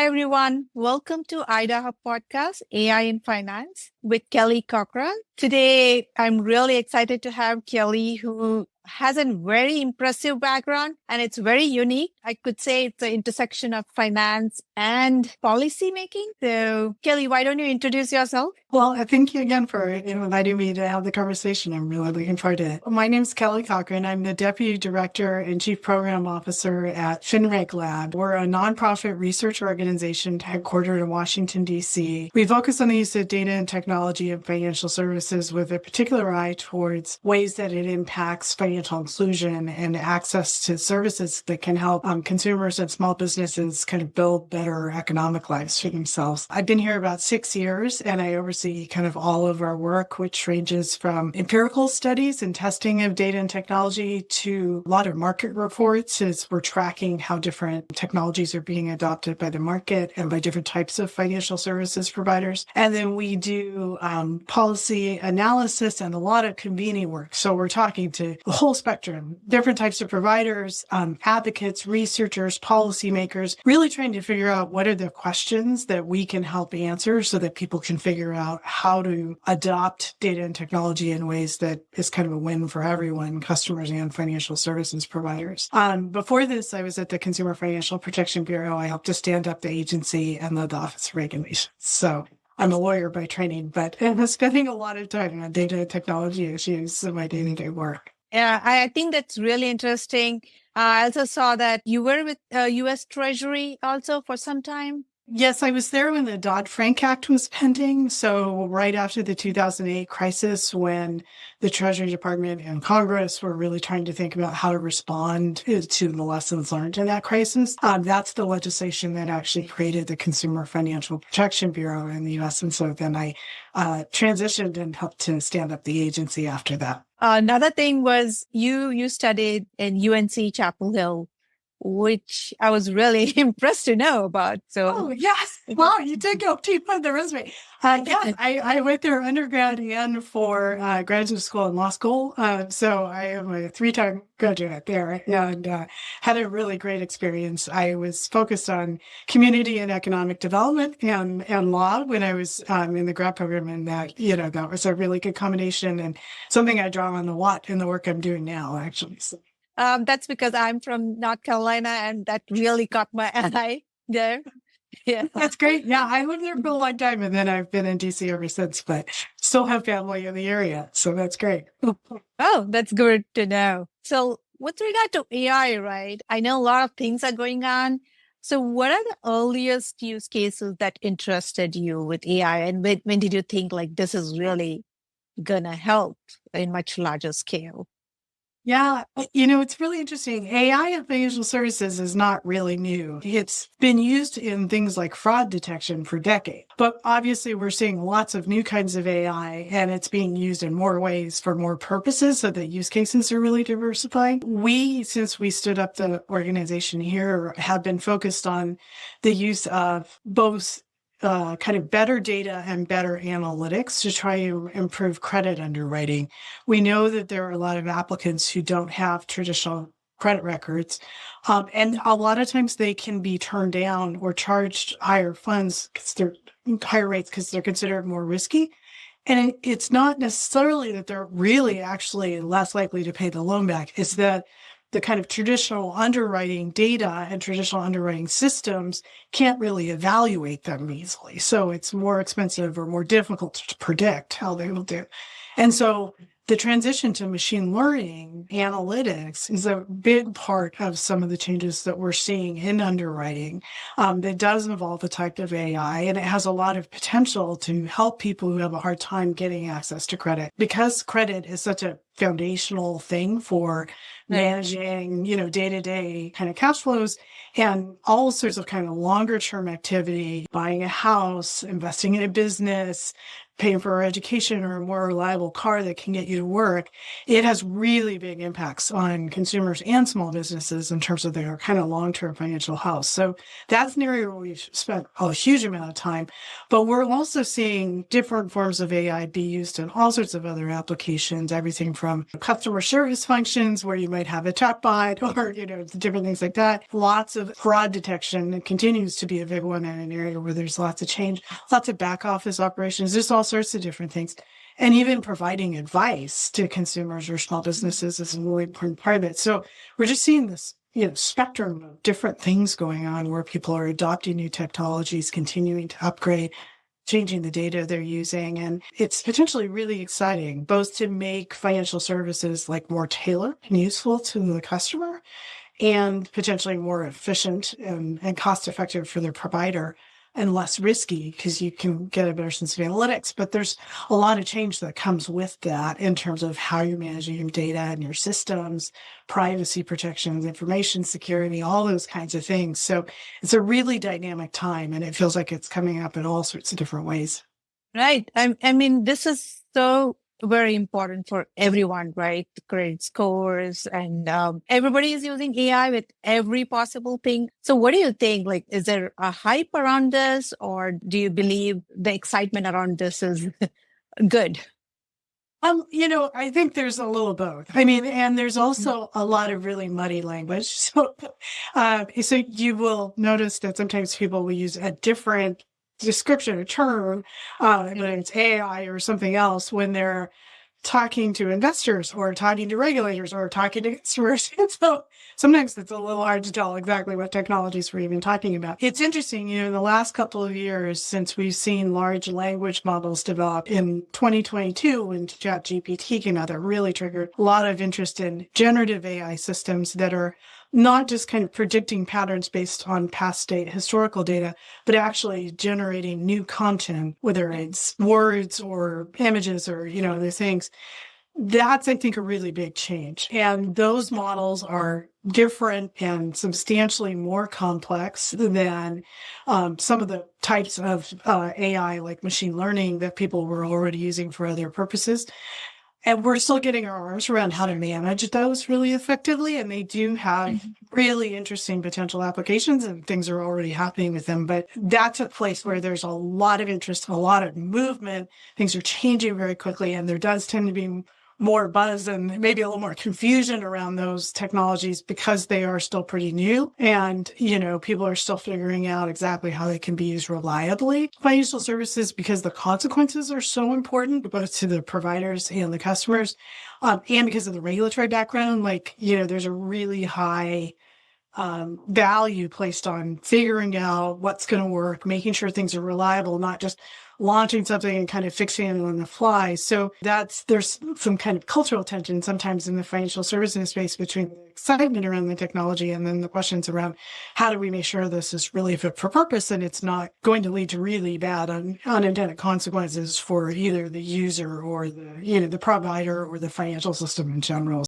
everyone. Welcome to IDAAHub Podcast, AI in Finance with Kelly Cochran. Today, I'm really excited to have Kelly, who has a very impressive background and it's very unique. I could say it's the intersection of finance and policy making. So, Kelly, why don't you introduce yourself? Well, thank you again for inviting me to have the conversation. I'm really looking forward to it. My name is Kelly Cochran. I'm the Deputy Director and Chief Program Officer at FinRegLab. We're a nonprofit research organization headquartered in Washington, D.C. We focus on the use of data and technology in financial services with a particular eye towards ways that it impacts financial inclusion and access to services that can help consumers and small businesses kind of build better economic lives for themselves. I've been here about 6 years and I oversee kind of all of our work, which ranges from empirical studies and testing of data and technology to a lot of market reports as we're tracking how different technologies are being adopted by the market and by different types of financial services providers. And then we do policy analysis and a lot of convening work. So we're talking to the whole spectrum, different types of providers, advocates, researchers, policymakers, really trying to figure out what are the questions that we can help answer so that people can figure out how to adopt data and technology in ways that is kind of a win for everyone, customers and financial services providers. Before this, I was at the Consumer Financial Protection Bureau. I helped to stand up the agency and the Office of Regulation. So I'm a lawyer by training, but I'm spending a lot of time on data and technology issues in my day-to-day work. Yeah, I think that's really interesting. I also saw that you were with US Treasury also for some time. Yes, I was there when the Dodd-Frank Act was pending. So right after the 2008 crisis, when the Treasury Department and Congress were really trying to think about how to respond to the lessons learned in that crisis, that's the legislation that actually created the Consumer Financial Protection Bureau in the U.S. And so then I transitioned and helped to stand up the agency after that. Another thing was you studied in UNC Chapel Hill, which I was really impressed to know about. Oh, yes. Wow, you did go deep on the resume. Yes, I went there undergrad and for graduate school and law school. So I am a 3-time graduate there and had a really great experience. I was focused on community and economic development and law when I was in the grad program. And that was a really good combination and something I draw on a lot in the work I'm doing now, actually. So. That's because I'm from North Carolina and that really caught my eye there. Yeah, that's great. Yeah, I lived there for a long time and then I've been in DC ever since, but still have family in the area. So that's great. Oh, that's good to know. So with regard to AI, right? I know a lot of things are going on. So what are the earliest use cases that interested you with AI? And when did you think like this is really going to help in much larger scale? Yeah, it's really interesting. AI in financial services is not really new. It's been used in things like fraud detection for decades. But obviously, we're seeing lots of new kinds of AI, and it's being used in more ways for more purposes, so the use cases are really diversifying. Since we stood up the organization here, have been focused on the use of both kind of better data and better analytics to try to improve credit underwriting. We know that there are a lot of applicants who don't have traditional credit records. And a lot of times they can be turned down or charged higher funds because they're higher rates because they're considered more risky. And it's not necessarily that they're really actually less likely to pay the loan back. It's that the kind of traditional underwriting data and traditional underwriting systems can't really evaluate them easily. So it's more expensive or more difficult to predict how they will do. And so the transition to machine learning analytics is a big part of some of the changes that we're seeing in underwriting that does involve a type of AI, and it has a lot of potential to help people who have a hard time getting access to credit. Because credit is such a foundational thing for managing, day-to-day kind of cash flows and all sorts of kind of longer term activity, buying a house, investing in a business, paying for education or a more reliable car that can get you to work, it has really big impacts on consumers and small businesses in terms of their kind of long-term financial health. So that's an area where we've spent a huge amount of time, but we're also seeing different forms of AI be used in all sorts of other applications, everything from customer service functions where you might have a chatbot or, different things like that. Lots of fraud detection. It continues to be a big one in an area where there's lots of change, lots of back office operations, just all sorts of different things. And even providing advice to consumers or small businesses is a really important part of it. So we're just seeing this, spectrum of different things going on where people are adopting new technologies, continuing to upgrade, changing the data they're using. And it's potentially really exciting, both to make financial services like more tailored and useful to the customer and potentially more efficient and cost effective for their provider and less risky because you can get a better sense of analytics. But there's a lot of change that comes with that in terms of how you're managing your data and your systems, privacy protections, information security, all those kinds of things. So it's a really dynamic time, and it feels like it's coming up in all sorts of different ways. Right. I mean, this is so very important for everyone, right? Credit scores and everybody is using AI with every possible thing. So what do you think? Like, is there a hype around this, or do you believe the excitement around this is good? I think there's a little both. I mean, and there's also a lot of really muddy language. So you will notice that sometimes people will use a different description or term, whether it's AI or something else, when they're talking to investors or talking to regulators or talking to consumers. And so sometimes it's a little hard to tell exactly what technologies we're even talking about. It's interesting, in the last couple of years since we've seen large language models develop in 2022 when ChatGPT came out, that really triggered a lot of interest in generative AI systems that are not just kind of predicting patterns based on past historical data, but actually generating new content, whether it's words or images or, other things. That's, I think, a really big change. And those models are different and substantially more complex than some of the types of AI, like machine learning, that people were already using for other purposes. And we're still getting our arms around how to manage those really effectively. And they do have really interesting potential applications, and things are already happening with them. But that's a place where there's a lot of interest, a lot of movement. Things are changing very quickly. And there does tend to be more buzz and maybe a little more confusion around those technologies because they are still pretty new. And, people are still figuring out exactly how they can be used reliably. Financial services, because the consequences are so important, both to the providers and the customers, and because of the regulatory background, there's a really high value placed on figuring out what's going to work, making sure things are reliable, not just launching something and kind of fixing it on the fly. So there's some kind of cultural tension sometimes in the financial services space between the excitement around the technology and then the questions around how do we make sure this is really fit for purpose and it's not going to lead to really bad unintended consequences for either the user or the provider or the financial system in general.